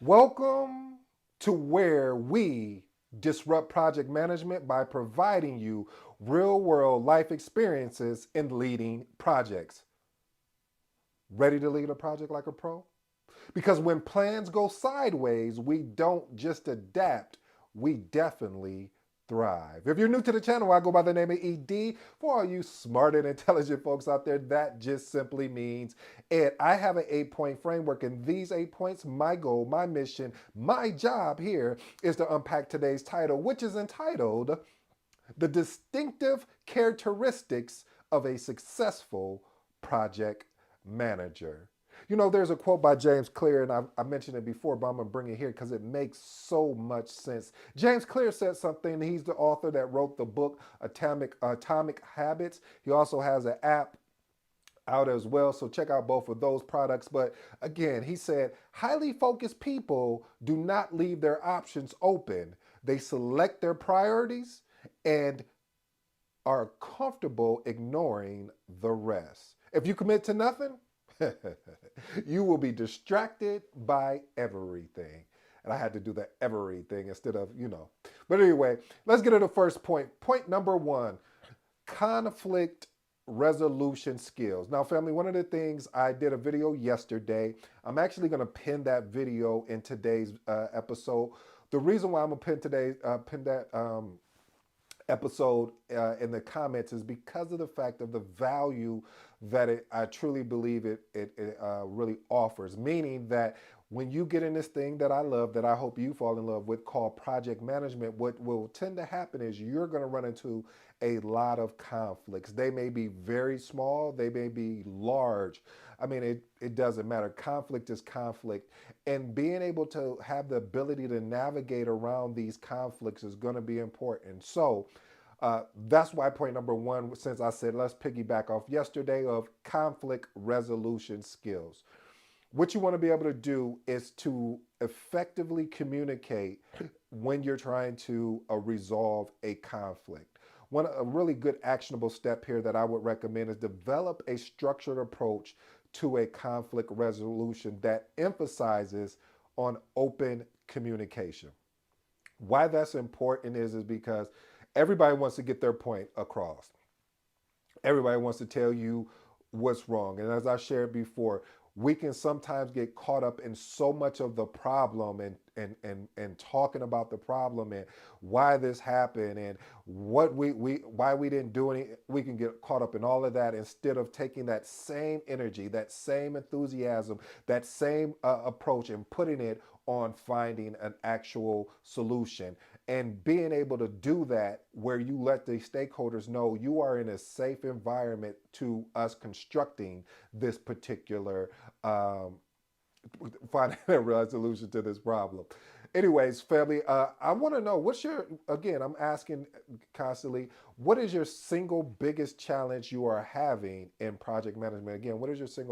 Welcome to where we disrupt project management by providing you real world life experiences in leading projects. Ready to lead a project like a pro? Because when plans go sideways, we don't just adapt, we definitely thrive. If you're new to the channel, I go by the name of ED. For all you smart and intelligent folks out there, that just simply means Ed. I have an 8 point framework, and these 8 points, my goal, my mission, my job here is to unpack today's title, which is entitled The Distinctive Characteristics of a Successful Project Manager. You know, there's a quote by James Clear, and I mentioned it before, but I'm going to bring it here because it makes so much sense. James Clear said something. He's the author that wrote the book Atomic Habits. He also has an app out as well. So check out both of those products. But again, he said, highly focused people do not leave their options open. They select their priorities and are comfortable ignoring the rest. If you commit to nothing, you will be distracted by everything. And I had to do the everything instead of. But anyway, let's get to the first point. Point number one, conflict resolution skills. Now, family, one of the things I did a video yesterday, I'm actually going to pin that video in today's episode. The reason why I'm going to pin that episode in the comments is because of the fact of the value that I truly believe it really offers. Meaning that when you get in this thing that I love, that I hope you fall in love with, called project management, what will tend to happen is you're going to run into a lot of conflicts. They may be very small, they may be large. I mean, it doesn't matter. Conflict is conflict. And being able to have the ability to navigate around these conflicts is going to be important. So, that's why point number one, since I said let's piggyback off yesterday, of conflict resolution skills. What you want to be able to do is to effectively communicate when you're trying to resolve a conflict. A really good actionable step here that I would recommend is develop a structured approach to a conflict resolution that emphasizes on open communication. Why that's important is because everybody wants to get their point across. Everybody wants to tell you what's wrong. And as I shared before, we can sometimes get caught up in so much of the problem and talking about the problem and why this happened and what we why we didn't do any. We can get caught up in all of that instead of taking that same energy, that same enthusiasm, that same approach and putting it on finding an actual solution and being able to do that where you let the stakeholders know you are in a safe environment to us constructing this particular finding a resolution to this problem. Anyways, family, I want to know again, I'm asking constantly, what is your single biggest challenge you are having in project management? Again, what is your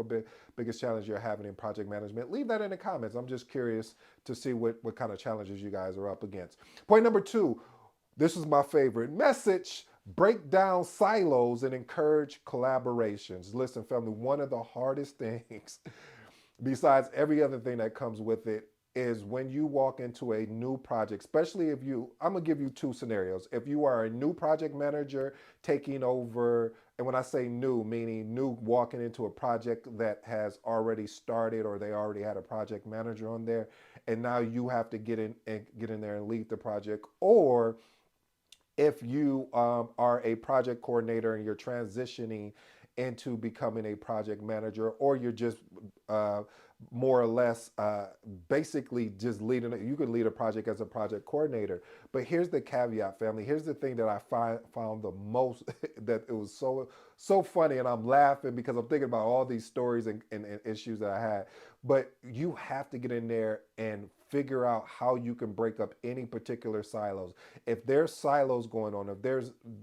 biggest challenge you're having in project management? Leave that in the comments. I'm just curious to see what kind of challenges you guys are up against. Point number two, this is my favorite message. Break down silos and encourage collaborations. Listen, family, one of the hardest things besides every other thing that comes with it is when you walk into a new project, especially if I'm gonna give you two scenarios. If you are a new project manager taking over, and when I say new, meaning new walking into a project that has already started or they already had a project manager on there, and now you have to get in there and lead the project, or if you are a project coordinator and you're transitioning into becoming a project manager, or you're just more or less basically just leading it. You could lead a project as a project coordinator. But here's the caveat, family. Here's the thing that I found the most that it was so funny, and I'm laughing because I'm thinking about all these stories and issues that I had. But you have to get in there and figure out how you can break up any particular silos. If there's silos going on, if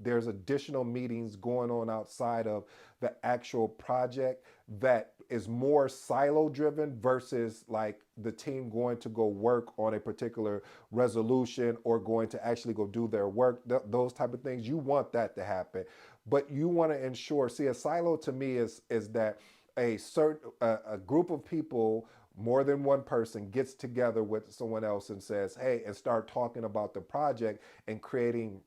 there's additional meetings going on outside of the actual project that is more silo driven versus like the team going to go work on a particular resolution or going to actually go do their work, those type of things, you want that to happen. But you want to ensure, see, a silo to me is that a group of people, more than one person gets together with someone else and says, hey, and start talking about the project and creating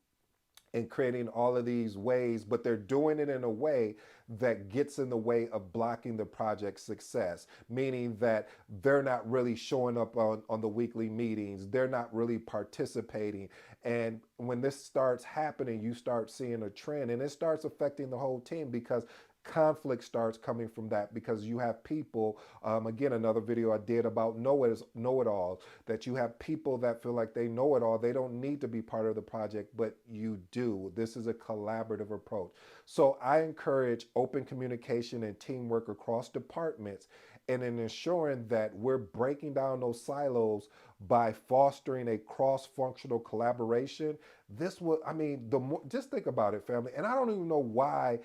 all of these ways, but they're doing it in a way that gets in the way of blocking the project's success, meaning that they're not really showing up on the weekly meetings, they're not really participating. And when this starts happening, you start seeing a trend and it starts affecting the whole team because conflict starts coming from that because you have people, again, another video I did about know-it-alls, that you have people that feel like they know it all. They don't need to be part of the project, but you do. This is a collaborative approach. So I encourage open communication and teamwork across departments and in ensuring that we're breaking down those silos by fostering a cross-functional collaboration. This will, I mean, the more, just think about it, family. And I don't even know why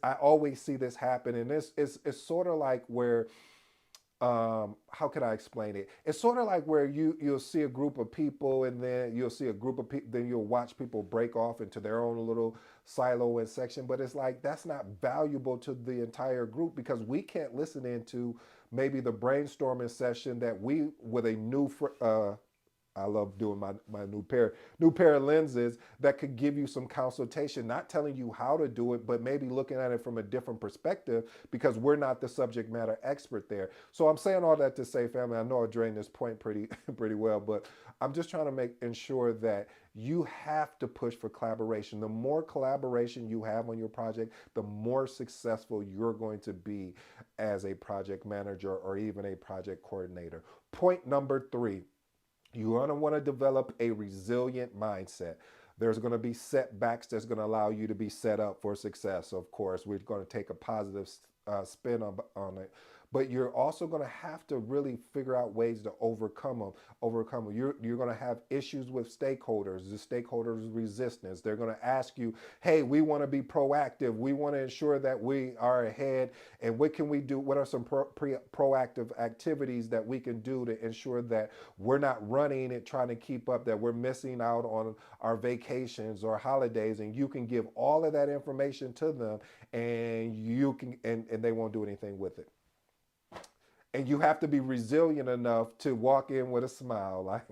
I always see this happen. And it's sort of like where, how can I explain it? It's sort of like where you'll see a group of people and then you'll see a group of people, then you'll watch people break off into their own little silo and section. But it's like, that's not valuable to the entire group because we can't listen into maybe the brainstorming session that we, with a I love doing my new pair of lenses that could give you some consultation, not telling you how to do it, but maybe looking at it from a different perspective because we're not the subject matter expert there. So I'm saying all that to say, family, I know I drained this point pretty pretty well, but I'm just trying to ensure that you have to push for collaboration. The more collaboration you have on your project, the more successful you're going to be as a project manager or even a project coordinator. Point number 3. You're going to want to develop a resilient mindset. There's going to be setbacks that's going to allow you to be set up for success. Of course, we're going to take a positive spin on it. But you're also going to have to really figure out ways to overcome them. You're going to have issues with stakeholders, the stakeholders' resistance. They're going to ask you, hey, we want to be proactive. We want to ensure that we are ahead. And what can we do? What are some proactive activities that we can do to ensure that we're not running and trying to keep up, that we're missing out on our vacations or holidays? And you can give all of that information to them and and they won't do anything with it. And you have to be resilient enough to walk in with a smile. Like,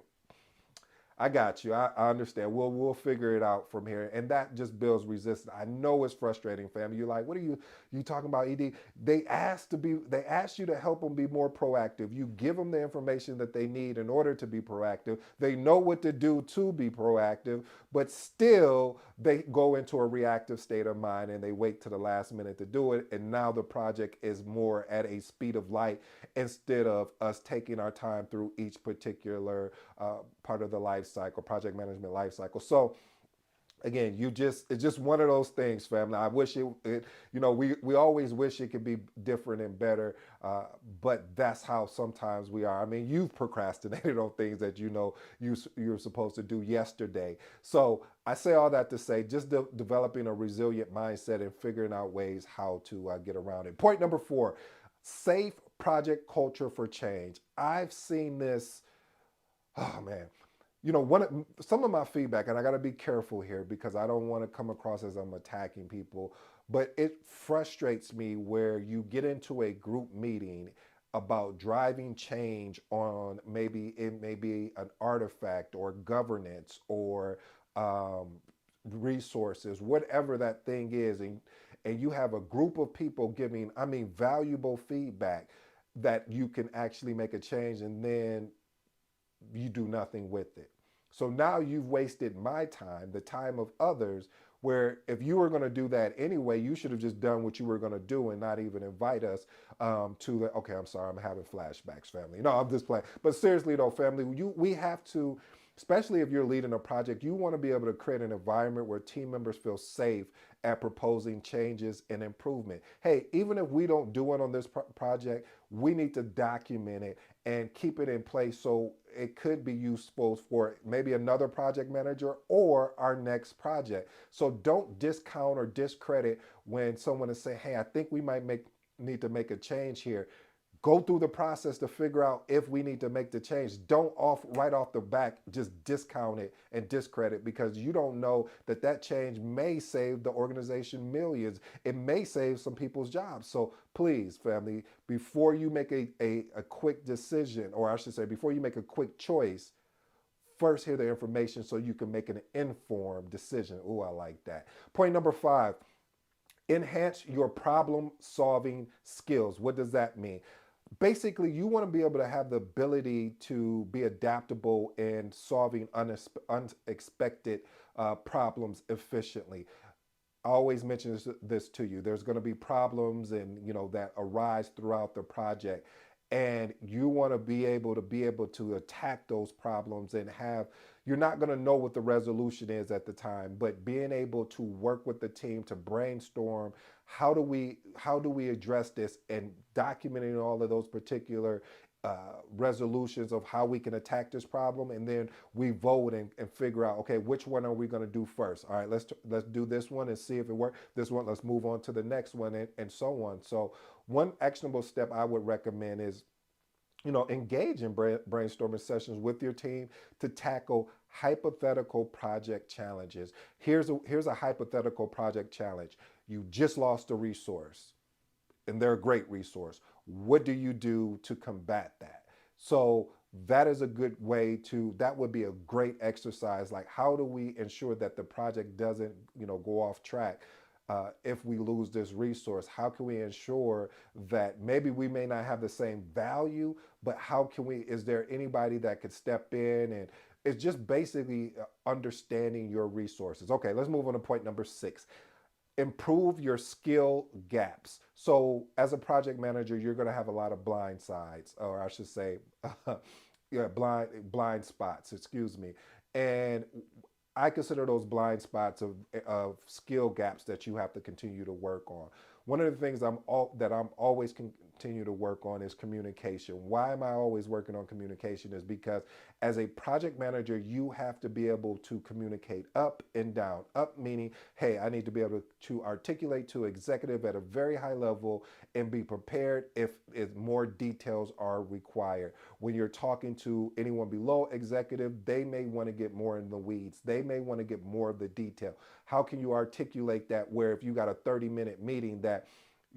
I got you. I understand. We'll figure it out from here. And that just builds resistance. I know it's frustrating, family. You're like, what are you talking about, ED? They ask you to help them be more proactive. You give them the information that they need in order to be proactive. They know what to do to be proactive, but still they go into a reactive state of mind and they wait to the last minute to do it. And now the project is more at a speed of light instead of us taking our time through each particular part of the life cycle, project management life cycle. So again, it's just one of those things, family. I wish we always wish it could be different and better, but that's how sometimes we are. I mean, you've procrastinated on things that you're supposed to do yesterday. So I say all that to say, just developing a resilient mindset and figuring out ways how to get around it. Point number 4, safe project culture for change. I've seen this. Oh man, some of my feedback, and I got to be careful here because I don't want to come across as I'm attacking people, but it frustrates me where you get into a group meeting about driving change on, maybe it may be an artifact or governance or resources, whatever that thing is, and you have a group of people giving, I mean, valuable feedback that you can actually make a change, and then you do nothing with it. So now you've wasted my time, the time of others, where if you were going to do that anyway, you should have just done what you were going to do and not even invite us okay, I'm sorry, I'm having flashbacks, family. No, I'm just playing. But seriously though, family, we have to, especially if you're leading a project, you want to be able to create an environment where team members feel safe at proposing changes and improvement. Hey, even if we don't do it on this project, we need to document it and keep it in place so it could be useful for maybe another project manager or our next project. So don't discount or discredit when someone is saying, hey, I think we might need to make a change here. Go through the process to figure out if we need to make the change. Don't right off the back just discount it and discredit, because you don't know that that change may save the organization millions. It may save some people's jobs. So please, family, before you make a quick decision, or I should say, before you make a quick choice, first hear the information so you can make an informed decision. Oh, I like that. Point number 5, enhance your problem solving skills. What does that mean? Basically, you want to be able to have the ability to be adaptable in solving unexpected problems efficiently. I always mention this to you. There's going to be problems and that arise throughout the project, and you want to be able to attack those problems and have. You're not going to know what the resolution is at the time, but being able to work with the team to brainstorm how do we address this, and documenting all of those particular resolutions of how we can attack this problem, and then we vote and figure out, okay, which one are we going to do first? All right, let's do this one and see if it works. This one, let's move on to the next one, and so on. So one actionable step I would recommend is, engage in brainstorming sessions with your team to tackle hypothetical project challenges. Here's a hypothetical project challenge. You just lost a resource, and they're a great resource. What do you do to combat that? So that is a good way that would be a great exercise. Like, how do we ensure that the project doesn't, go off track? If we lose this resource, how can we ensure that maybe we may not have the same value, but is there anybody that could step in? And it's just basically understanding your resources. Okay, let's move on to point number 6. Improve your skill gaps. So as a project manager, you're going to have a lot of blind sides, or I should say, yeah, blind spots, excuse me. And I consider those blind spots of skill gaps that you have to continue to work on. One of the things that I'm always continue to work on is communication. Why am I always working on communication? Is because as a project manager, you have to be able to communicate up and down. Up meaning, hey, I need to be able to articulate to executive at a very high level and be prepared if more details are required. When you're talking to anyone below executive, they may want to get more in the weeds. They may want to get more of the detail. How can you articulate that where if you got a 30-minute meeting that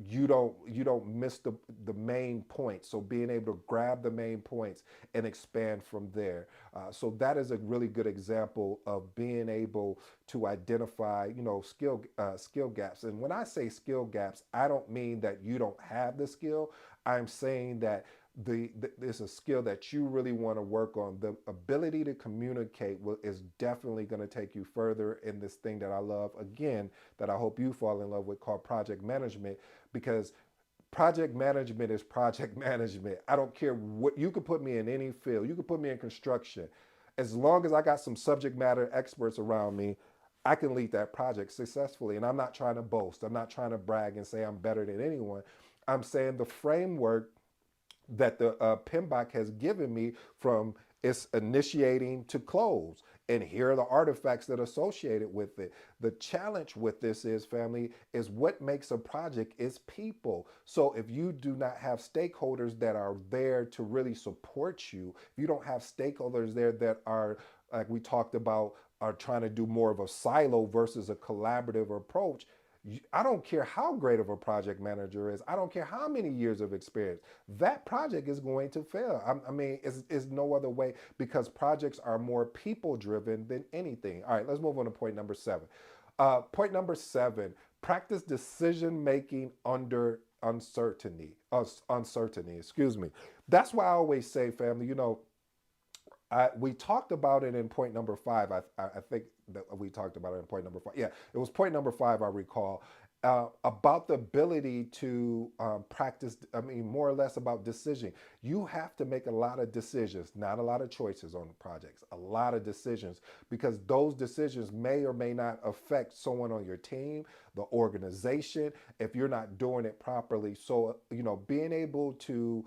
you don't miss the main points? So being able to grab the main points and expand from there. So that is a really good example of being able to identify skill gaps. And when I say skill gaps, I don't mean that you don't have the skill. I'm saying that there's a skill that you really want to work on. The ability to communicate is definitely going to take you further in this thing that I love, again, that I hope you fall in love with, called project management, because project management is project management. I don't care what, you could put me in any field. You could put me in construction. As long as I got some subject matter experts around me, I can lead that project successfully. And I'm not trying to boast. I'm not trying to brag and say I'm better than anyone. I'm saying the framework that the PMBOK has given me, from its initiating to close. And here are the artifacts that are associated with it. The challenge with this is, family, is what makes a project is people. So if you do not have stakeholders that are there to really support you, if you don't have stakeholders there that are, like we talked about, are trying to do more of a silo versus a collaborative approach, I don't care how great of a project manager is. I don't care how many years of experience. That project is going to fail. I mean, it's no other way, because projects are more people driven than anything. All right, let's move on to point number 7. Point number 7, practice decision making under uncertainty. Uncertainty, excuse me. That's why I always say, family, we talked about it in point number 5. I think that we talked about it in point number 5. Yeah, it was point number 5, I recall, about the ability to practice. I mean, more or less about decision. You have to make a lot of decisions, not a lot of choices on projects, a lot of decisions, because those decisions may or may not affect someone on your team, the organization, if you're not doing it properly. So, being able to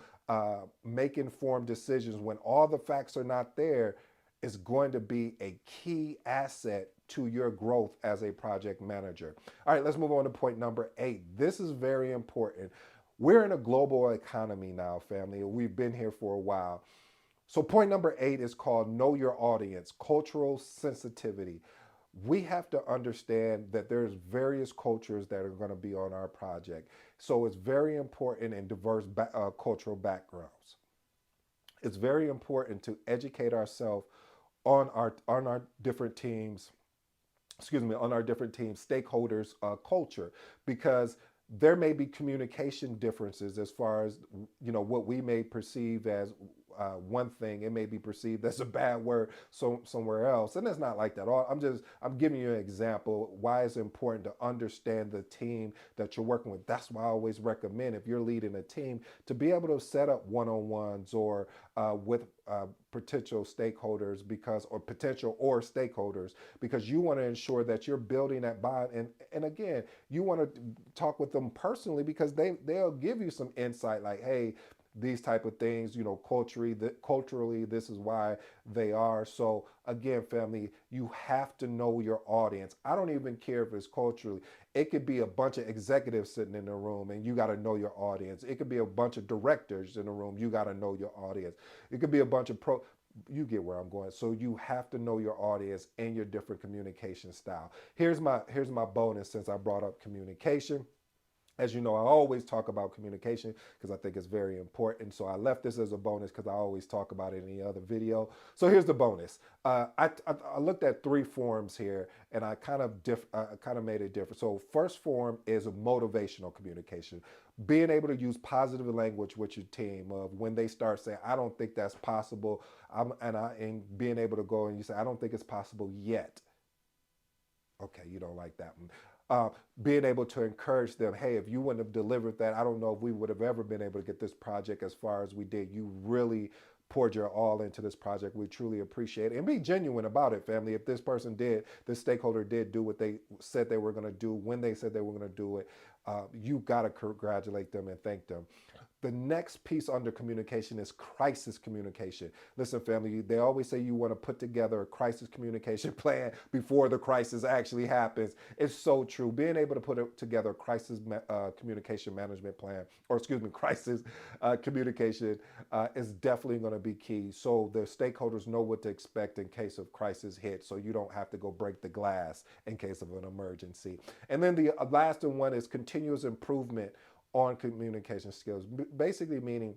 make informed decisions when all the facts are not there is going to be a key asset to your growth as a project manager. All right, let's move on to point number 8. This is very important. We're in a global economy now, family. We've been here for a while. So, point number 8 is called Know Your Audience, Cultural Sensitivity. We have to understand that there's various cultures that are going to be on our project. So, it's very important in diverse cultural backgrounds. It's very important to educate ourselves on our different teams, excuse me, on our different team stakeholders culture, because there may be communication differences as far as what we may perceive as one thing, it may be perceived as a bad word somewhere else, and it's not like that. I'm giving you an example why it's important to understand the team that you're working with. That's why I always recommend, if you're leading a team, to be able to set up one-on-ones or with potential stakeholders, because you want to ensure that you're building that bond. And again, you want to talk with them personally, because they'll give you some insight, like, hey, these type of things, culturally, this is why they are. So again, family, you have to know your audience. I don't even care if it's culturally. It could be a bunch of executives sitting in the room, and you got to know your audience. It could be a bunch of directors in the room. You got to know your audience. It could be a bunch of you get where I'm going. So you have to know your audience and your different communication style. Here's my bonus, since I brought up communication. As you know, I always talk about communication because I think it's very important. So I left this as a bonus because I always talk about it in the other video. So here's the bonus. I looked at 3 forms here, and I kind of made it different. So first form is motivational communication, being able to use positive language with your team of when they start saying, "I don't think that's possible," and being able to go and you say, "I don't think it's possible yet." Okay, you don't like that one. Being able to encourage them, hey, if you wouldn't have delivered that, I don't know if we would have ever been able to get this project as far as we did. You really poured your all into this project. We truly appreciate it. And be genuine about it, family. If this stakeholder did do what they said they were going to do when they said they were going to do it, you got to congratulate them and thank them. The next piece under communication is crisis communication. Listen, family, they always say you want to put together a crisis communication plan before the crisis actually happens. It's so true. Being able to put together a crisis communication management plan, or excuse me, crisis communication is definitely going to be key. So the stakeholders know what to expect in case of crisis hit, so you don't have to go break the glass in case of an emergency. And then the last one is continuous improvement on communication skills, basically meaning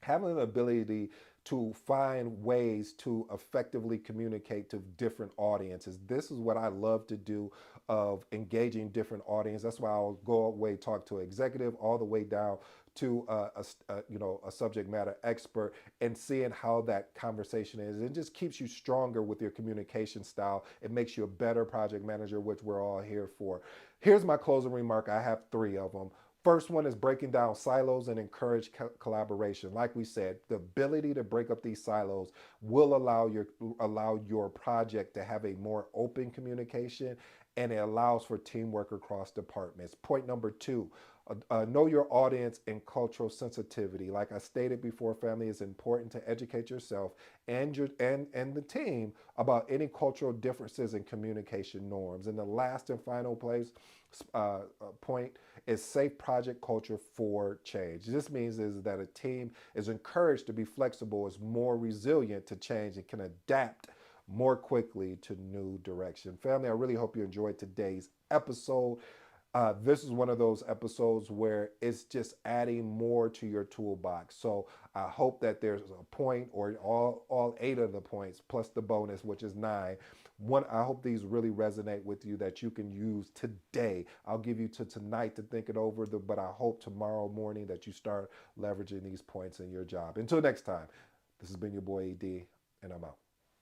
having the ability to find ways to effectively communicate to different audiences. This is what I love to do, of engaging different audiences. That's why I'll go away, talk to an executive, all the way down to a subject matter expert, and seeing how that conversation is. It just keeps you stronger with your communication style. It makes you a better project manager, which we're all here for. Here's my closing remark. I have 3 of them. First one is breaking down silos and encourage collaboration. Like we said, the ability to break up these silos will allow your project to have a more open communication, and it allows for teamwork across departments. Point number 2, know your audience and cultural sensitivity. Like I stated before, family, it's important to educate yourself and the team about any cultural differences in communication norms. And the last and final point is safe project culture for change. This means is that a team is encouraged to be flexible, is more resilient to change, and can adapt more quickly to new direction. Family, I really hope you enjoyed today's episode. This is one of those episodes where it's just adding more to your toolbox. So I hope that there's a point, or all 8 of the points plus the bonus, which is 9. I hope these really resonate with you, that you can use today. I'll give you to tonight to think it over, but I hope tomorrow morning that you start leveraging these points in your job. Until next time, this has been your boy ED, and I'm out.